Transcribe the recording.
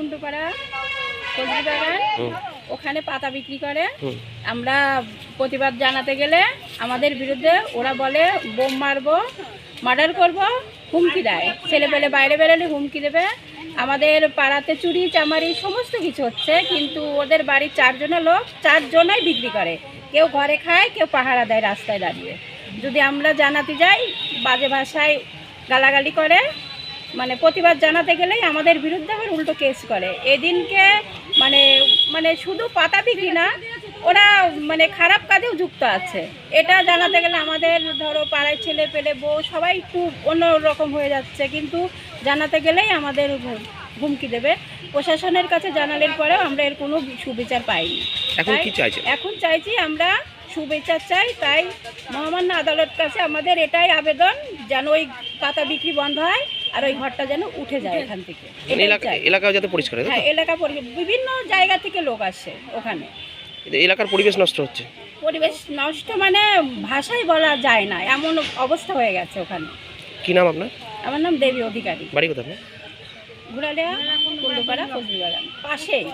কুন্ডুপাড়া ফজলি বাগান, ওখানে পাতা বিক্রি করে। আমরা প্রতিবাদ জানাতে গেলে আমাদের বিরুদ্ধে ওরা বলে বোম মারবো, মার্ডার করব, হুমকি দেয়। ছেলেপেলে বাইরে বেরোলে হুমকি দেবে। আমাদের পাড়াতে চুরি চামারি সমস্ত কিছু হচ্ছে, কিন্তু ওদের বাড়ির 4 জনের লোক 4 জনাই বিক্রি করে। কেউ ঘরে খায়, কেউ পাহারা দেয় রাস্তায় দাঁড়িয়ে। যদি আমরা জানাতে যাই, বাজে ভাষায় গালাগালি করে। মানে প্রতিবাদ জানাতে গেলেই আমাদের বিরুদ্ধে আবার উল্টো কেস করে। এদিনকে মানে মানে শুধু পাতা বিক্রি না, ওরা মানে খারাপ কাজেও যুক্ত আছে। এটা জানাতে গেলে আমাদের ধরো পাড়ায় ছেলে পেলে বউ সবাই একটু অন্য রকম হয়ে যাচ্ছে, কিন্তু জানাতে গেলেই আমাদের হুমকি দেবে। প্রশাসনের কাছে জানালের পরেও আমরা এর কোনো সুবিচার পাইনি। এখন চাইছি আমরা সুবিচার চাই। তাই মহামান্য আদালতের কাছে আমাদের এটাই আবেদন, যেন ওই পাতা বিক্রি বন্ধ হয় আর ওই ঘরটা যেন উঠে যায় এখান থেকে। এলাকা যাতে পরিষ্কার হয়। হ্যাঁ, এলাকা বিভিন্ন জায়গা থেকে লোক আসে ওখানে। এলাকার পরিবেশ নষ্ট হচ্ছে। পরিবেশ নষ্ট মানে ভাষায় বলা যায় না, এমন অবস্থা হয়ে গেছে ওখানে। কি নাম আপনার? আমার নাম দেবী অধিকারী। বাড়ি কোথায়? ঘুরালিয়া কুন্ডুপাড়া ফজলি বাগান পাশেই।